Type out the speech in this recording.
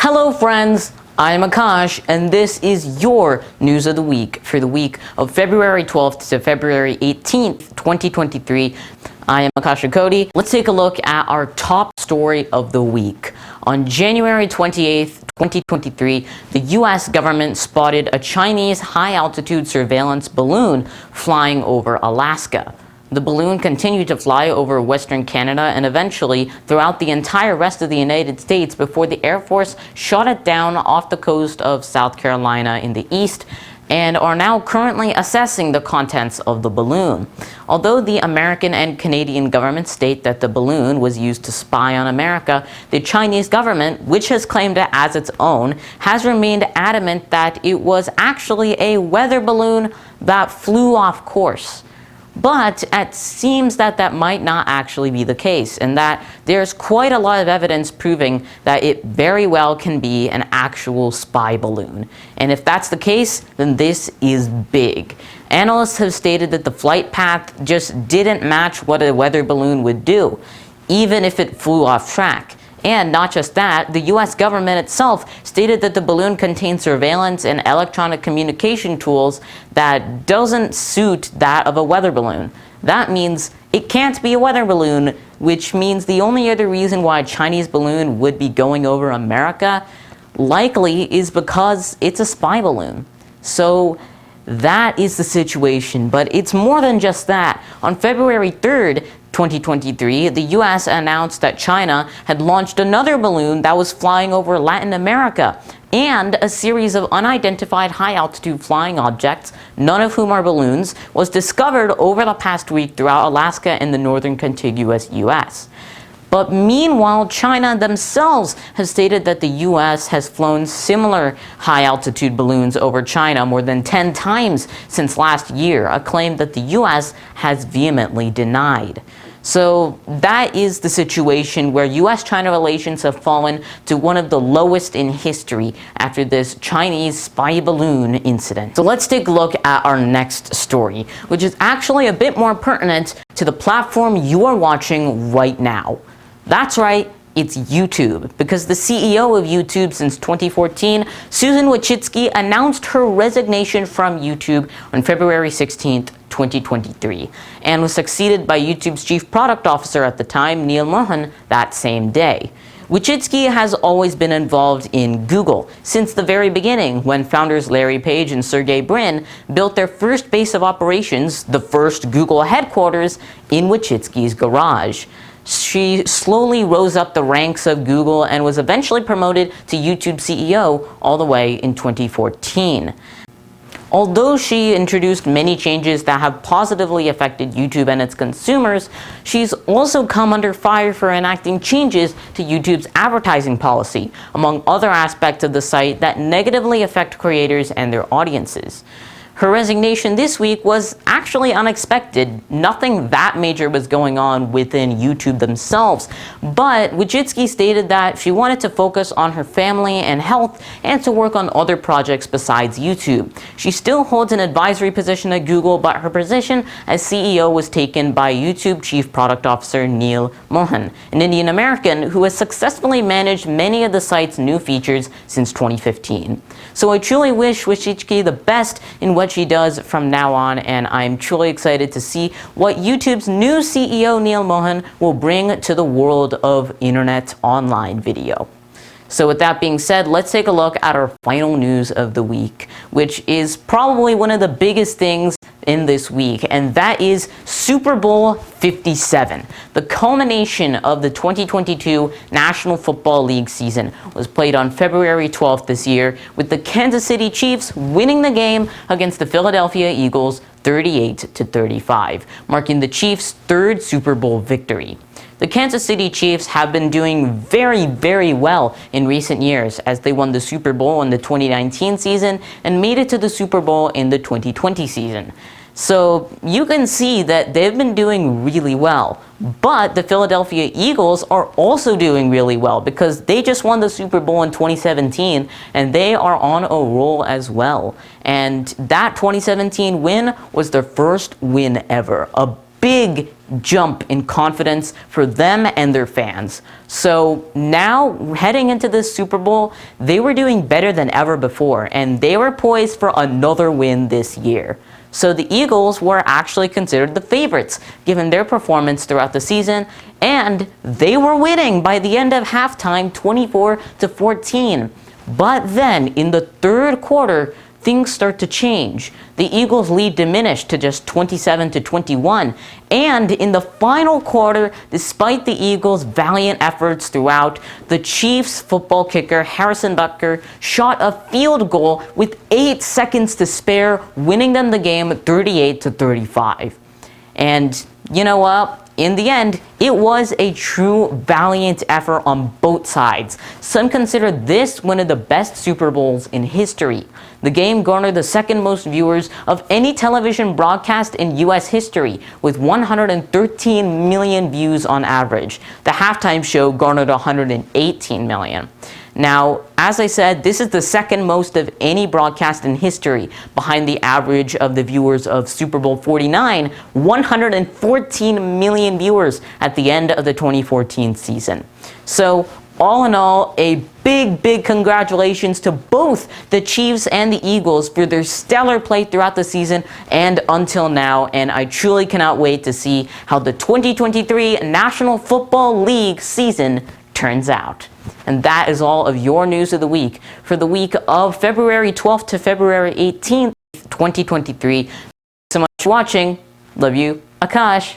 Hello friends, I'm Akash and this is your news of the week for the week of February 12th to February 18th, 2023. I am Akash Cody. Let's take a look at our top story of the week. On January 28th, 2023, the US government spotted a Chinese high-altitude surveillance balloon flying over Alaska. The balloon continued to fly over Western Canada and eventually throughout the entire rest of the United States before the Air Force shot it down off the coast of South Carolina in the east and are now currently assessing the contents of the balloon. Although the American and Canadian governments state that the balloon was used to spy on America, the Chinese government, which has claimed it as its own, has remained adamant that it was actually a weather balloon that flew off course. But it seems that that might not actually be the case, and that there's quite a lot of evidence proving that it very well can be an actual spy balloon. And if that's the case, then this is big. Analysts have stated that the flight path just didn't match what a weather balloon would do, even if it flew off track. And not just that, the US government itself stated that the balloon contained surveillance and electronic communication tools that doesn't suit that of a weather balloon. That means it can't be a weather balloon, which means the only other reason why a Chinese balloon would be going over America likely is because it's a spy balloon. So that is the situation, but it's more than just that. On February 3rd, 2023, the US announced that China had launched another balloon that was flying over Latin America, and a series of unidentified high-altitude flying objects, none of whom are balloons, was discovered over the past week throughout Alaska and the northern contiguous US. But meanwhile, China themselves has stated that the US has flown similar high-altitude balloons over China more than 10 times since last year, a claim that the US has vehemently denied. So that is the situation where US-China relations have fallen to one of the lowest in history after this Chinese spy balloon incident. So let's take a look at our next story, which is actually a bit more pertinent to the platform you are watching right now. That's right, it's YouTube, because the CEO of YouTube since 2014, Susan Wojcicki, announced her resignation from YouTube on February 16th, 2023, and was succeeded by YouTube's chief product officer at the time, Neil Mohan, that same day. Wojcicki has always been involved in Google since the very beginning, when founders Larry Page and Sergey Brin built their first base of operations, the first Google headquarters, in Wojcicki's garage. She slowly rose up the ranks of Google and was eventually promoted to YouTube CEO all the way in 2014. Although she introduced many changes that have positively affected YouTube and its consumers, she's also come under fire for enacting changes to YouTube's advertising policy, among other aspects of the site that negatively affect creators and their audiences. Her resignation this week was actually unexpected. Nothing that major was going on within YouTube themselves, but Wojcicki stated that she wanted to focus on her family and health and to work on other projects besides YouTube. She still holds an advisory position at Google, but her position as CEO was taken by YouTube Chief Product Officer Neil Mohan, an Indian American who has successfully managed many of the site's new features since 2015. So I truly wish Wojcicki the best in what she does from now on, and I'm truly excited to see what YouTube's new CEO Neil Mohan will bring to the world of internet online video. So with that being said, let's take a look at our final news of the week, which is probably one of the biggest things in this week, and that is Super Bowl 57. The culmination of the 2022 National Football League season was played on February 12th this year, with the Kansas City Chiefs winning the game against the Philadelphia Eagles 38-35, marking the Chiefs' third Super Bowl victory. The Kansas City Chiefs have been doing very well in recent years, as they won the Super Bowl in the 2019 season and made it to the Super Bowl in the 2020 season. So you can see that they've been doing really well. But the Philadelphia Eagles are also doing really well because they just won the Super Bowl in 2017 and they are on a roll as well. And that 2017 win was their first win ever. A big jump in confidence for them and their fans. So now, heading into this Super Bowl, they were doing better than ever before, and they were poised for another win this year. So the Eagles were actually considered the favorites, given their performance throughout the season, and they were winning by the end of halftime 24-14. But then, in the third quarter, things start to change. The Eagles' lead diminished to just 27-21, and in the final quarter, despite the Eagles' valiant efforts throughout, the Chiefs' football kicker Harrison Butker shot a field goal with 8 seconds to spare, winning them the game 38-35. And you know what? In the end, it was a true valiant effort on both sides. Some consider this one of the best Super Bowls in history. The game garnered the second most viewers of any television broadcast in US history, with 113 million views on average. The halftime show garnered 118 million. Now, as I said, this is the second most of any broadcast in history, behind the average of the viewers of Super Bowl 49, 114 million viewers at the end of the 2014 season. So, all in all, a big congratulations to both the Chiefs and the Eagles for their stellar play throughout the season and until now, and I truly cannot wait to see how the 2023 National Football League season turns out. And that is all of your news of the week for the week of February 12th to February 18th, 2023. Thanks so much for watching. Love you, Akash.